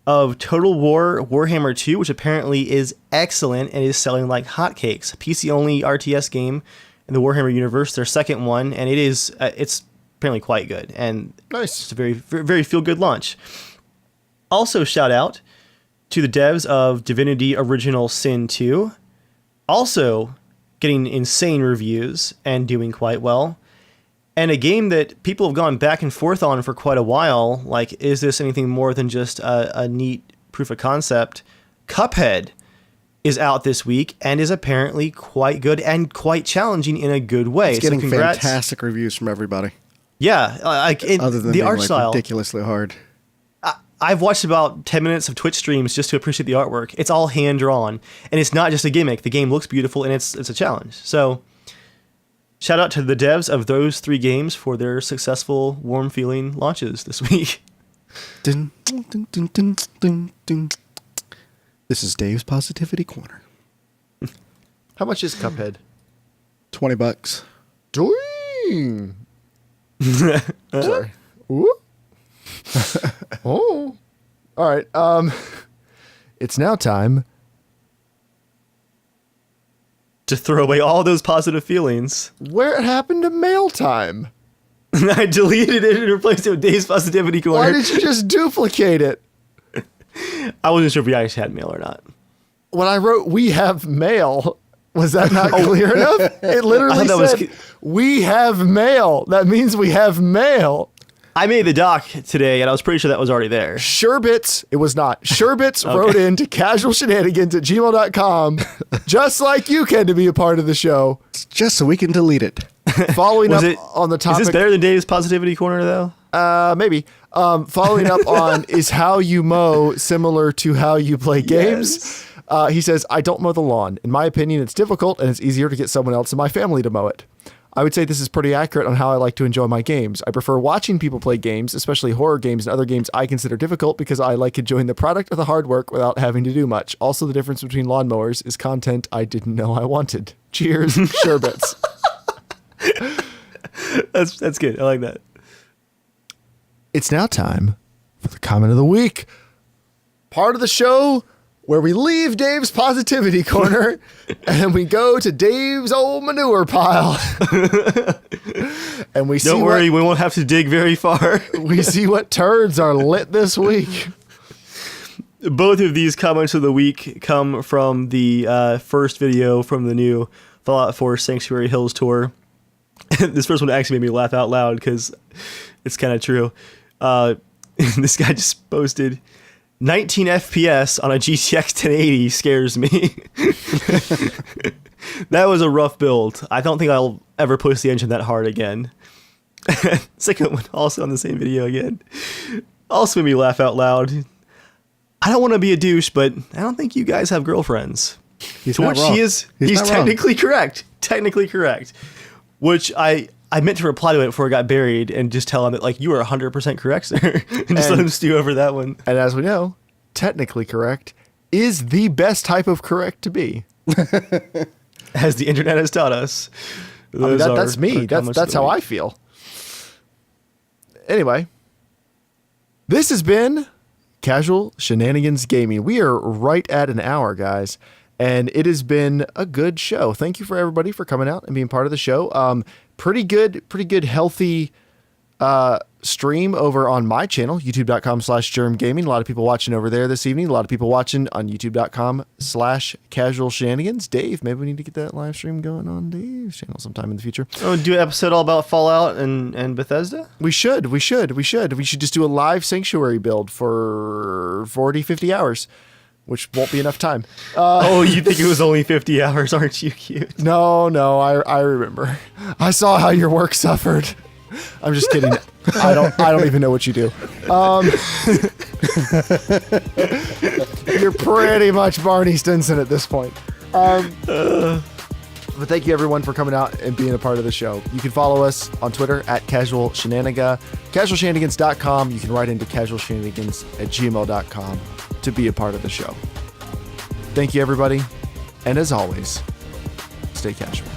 of Total War Warhammer 2, which apparently is excellent and is selling like hotcakes. PC-only RTS game in the Warhammer universe, their second one, and it's apparently quite good. And Nice. it's a very, very feel-good launch. Also, shout out to the devs of Divinity Original Sin 2, also getting insane reviews and doing quite well. And a game that people have gone back and forth on for quite a while, like, is this anything more than just a neat proof of concept? Cuphead is out this week and is apparently quite good and quite challenging in a good way. It's getting so congrats. fantastic reviews from everybody. Yeah, Other than the being art like style. ridiculously hard. I've watched about 10 minutes of Twitch streams just to appreciate the artwork. It's all hand drawn, and it's not just a gimmick. The game looks beautiful, and it's a challenge. So, shout out to the devs of those 3 games for their successful, warm feeling launches this week. Dun, dun, dun, dun, dun, dun, dun. This is Dave's Positivity Corner. How much is Cuphead? $20. Dang. Sorry. Ooh. Oh. All right. It's now time. To throw away all those positive feelings. Where it happened to mail time? I deleted it and replaced it with Dave's Positivity Corner. Why did you just duplicate it? I wasn't sure if we actually had mail or not. When I wrote "we have mail," was that not clear enough? It literally said "we have mail." That means we have mail. I made the doc today, and I was pretty sure that was already there. Sherbits, it was not. Sherbits wrote into casualshenanigans@gmail.com, just like you can, to be a part of the show. Just so we can delete it. Following up on the topic. Is this better than Dave's Positivity Corner, though? Maybe. Following up on, is how you mow similar to how you play games? Yes. He says, I don't mow the lawn. In my opinion, it's difficult, and it's easier to get someone else in my family to mow it. I would say this is pretty accurate on how I like to enjoy my games. I prefer watching people play games, especially horror games and other games I consider difficult, because I like enjoying the product of the hard work without having to do much. Also, the difference between lawnmowers is content I didn't know I wanted. Cheers, Sherbets. That's good. I like that. It's now time for the comment of the week. Part of the show where we leave Dave's Positivity Corner and we go to Dave's old manure pile. And we see. Don't worry, we won't have to dig very far. We see what turds are lit this week. Both of these comments of the week come from the first video from the new Fallout 4 Sanctuary Hills tour. This first one actually made me laugh out loud because it's kind of true. This guy just posted 19 FPS on a GTX 1080 scares me. That was a rough build. I don't think I'll ever push the engine that hard again. Second one, also on the same video again. Also made me laugh out loud. I don't want to be a douche, but I don't think you guys have girlfriends. He's To not which wrong. he's not technically correct. Technically correct. Which I meant to reply to it before it got buried and just tell him that, like, you are 100% correct, sir. And just let him stew over that one. And as we know, technically correct is the best type of correct to be. As the internet has taught us. I mean, that's me. That's how I feel. Anyway, this has been Casual Shenanigans Gaming. We are right at an hour, guys. And it has been a good show. Thank you for everybody for coming out and being part of the show. Pretty good, healthy stream over on my channel, youtube.com/germgaming. A lot of people watching over there this evening. A lot of people watching on youtube.com/casualshenanigans. Dave, maybe we need to get that live stream going on Dave's channel sometime in the future. Oh, do an episode all about Fallout and Bethesda? We should just do a live Sanctuary build for 40, 50 hours. Which won't be enough time. Oh, you think it was only 50 hours, aren't you cute? No, I remember. I saw how your work suffered. I'm just kidding. I don't even know what you do. You're pretty much Barney Stinson at this point. But thank you everyone for coming out and being a part of the show. You can follow us on Twitter at casualshenaniga, casualshenanigans.com. You can write into casualshenanigans@gmail.com to be a part of the show. Thank you everybody. And as always, stay casual.